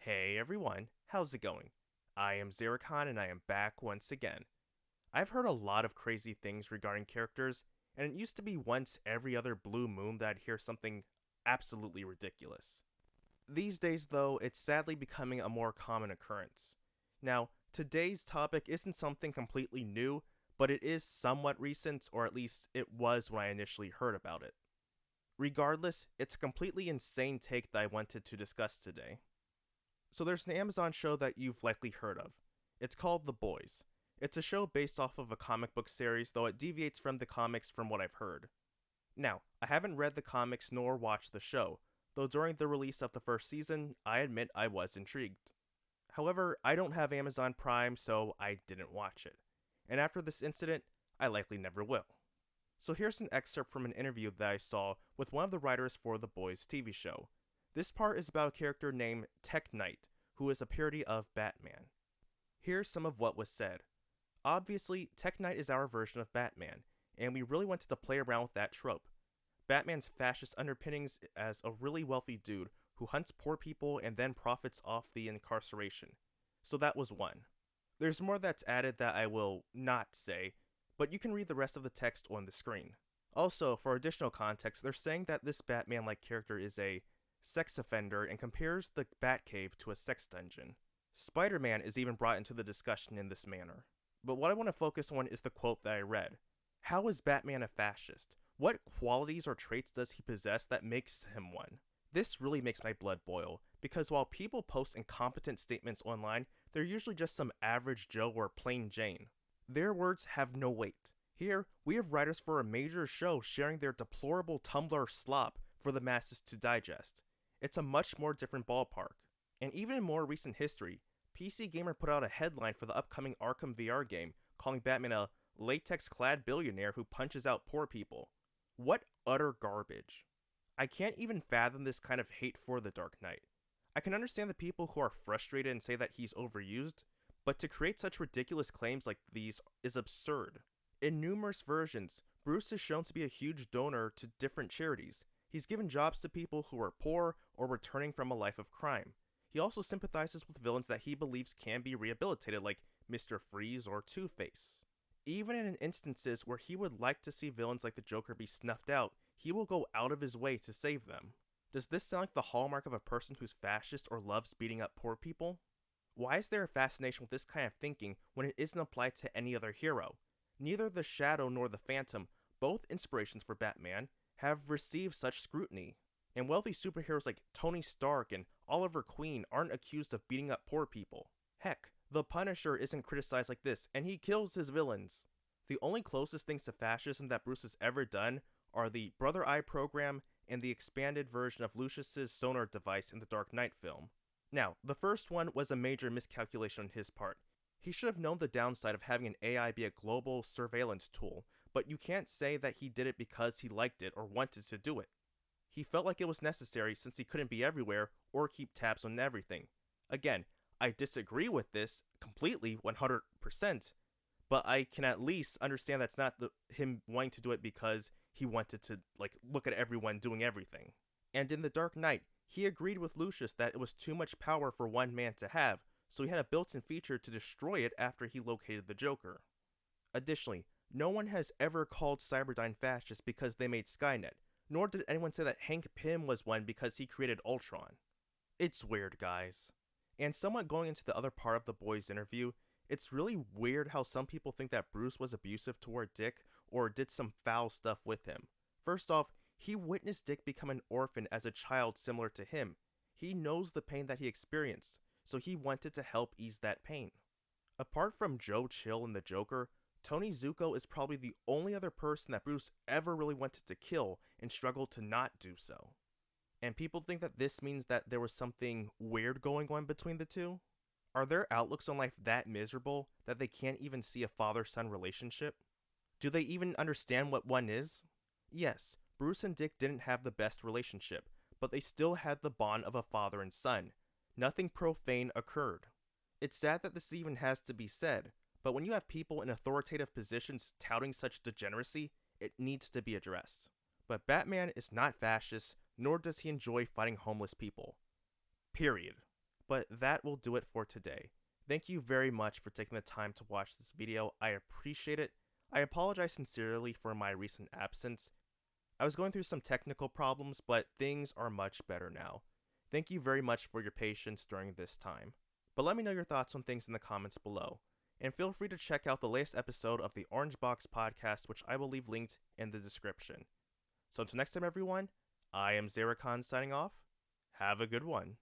Hey everyone, how's it going? I am Xeracon and I am back once again. I've heard a lot of crazy things regarding characters, and it used to be once every other blue moon that I'd hear something absolutely ridiculous. These days, though, it's sadly becoming a more common occurrence. Now, today's topic isn't something completely new, but it is somewhat recent, or at least it was when I initially heard about it. Regardless, it's a completely insane take that I wanted to discuss today. So there's an Amazon show that you've likely heard of. It's called The Boys. It's a show based off of a comic book series, though it deviates from the comics from what I've heard. Now, I haven't read the comics nor watched the show, though during the release of the first season, I admit I was intrigued. However, I don't have Amazon Prime, so I didn't watch it. And after this incident, I likely never will. So here's an excerpt from an interview that I saw with one of the writers for The Boys TV show. This part is about a character named Tech Knight, who is a parody of Batman. Here's some of what was said. Obviously, Tech Knight is our version of Batman, and we really wanted to play around with that trope. Batman's fascist underpinnings as a really wealthy dude who hunts poor people and then profits off the incarceration. So that was one. There's more that's added that I will not say, but you can read the rest of the text on the screen. Also, for additional context, they're saying that this Batman-like character is a sex offender and compares the Batcave to a sex dungeon. Spider-Man is even brought into the discussion in this manner. But what I want to focus on is the quote that I read. How is Batman a fascist? What qualities or traits does he possess that makes him one? This really makes my blood boil, because while people post incompetent statements online, they're usually just some average Joe or plain Jane. Their words have no weight. Here, we have writers for a major show sharing their deplorable Tumblr slop for the masses to digest. It's a much more different ballpark. And even in more recent history, PC Gamer put out a headline for the upcoming Arkham VR game calling Batman a latex-clad billionaire who punches out poor people. What utter garbage. I can't even fathom this kind of hate for the Dark Knight. I can understand the people who are frustrated and say that he's overused, but to create such ridiculous claims like these is absurd. In numerous versions, Bruce is shown to be a huge donor to different charities. He's given jobs to people who are poor or returning from a life of crime. He also sympathizes with villains that he believes can be rehabilitated, like Mr. Freeze or Two-Face. Even in instances where he would like to see villains like the Joker be snuffed out, he will go out of his way to save them. Does this sound like the hallmark of a person who's fascist or loves beating up poor people? Why is there a fascination with this kind of thinking when it isn't applied to any other hero? Neither the Shadow nor the Phantom, both inspirations for Batman, have received such scrutiny. And wealthy superheroes like Tony Stark and Oliver Queen aren't accused of beating up poor people. Heck, the Punisher isn't criticized like this, and he kills his villains. The only closest things to fascism that Bruce has ever done are the Brother Eye program and the expanded version of Lucius's sonar device in the Dark Knight film. Now, the first one was a major miscalculation on his part. He should have known the downside of having an AI be a global surveillance tool, but you can't say that he did it because he liked it or wanted to do it. He felt like it was necessary since he couldn't be everywhere or keep tabs on everything. Again, I disagree with this completely 100%, but I can at least understand that's not him wanting to do it because he wanted to look at everyone doing everything. And in The Dark Knight, he agreed with Lucius that it was too much power for one man to have, so he had a built-in feature to destroy it after he located the Joker. Additionally, no one has ever called Cyberdyne fascist because they made Skynet, nor did anyone say that Hank Pym was one because he created Ultron. It's weird, guys. And somewhat going into the other part of the boys' interview, it's really weird how some people think that Bruce was abusive toward Dick or did some foul stuff with him. First off, he witnessed Dick become an orphan as a child similar to him. He knows the pain that he experienced, so he wanted to help ease that pain. Apart from Joe Chill and the Joker, Tony Zuko is probably the only other person that Bruce ever really wanted to kill and struggled to not do so. And people think that this means that there was something weird going on between the two? Are their outlooks on life that miserable that they can't even see a father-son relationship? Do they even understand what one is? Yes, Bruce and Dick didn't have the best relationship, but they still had the bond of a father and son. Nothing profane occurred. It's sad that this even has to be said, but when you have people in authoritative positions touting such degeneracy, it needs to be addressed. But Batman is not fascist, nor does he enjoy fighting homeless people. Period. but that will do it for today. Thank you very much for taking the time to watch this video. I appreciate it. I apologize sincerely for my recent absence. I was going through some technical problems, but things are much better now. Thank you very much for your patience during this time. But let me know your thoughts on things in the comments below. And feel free to check out the latest episode of the Orange Box podcast, which I will leave linked in the description. So until next time, everyone, I am iamxeracon signing off. Have a good one.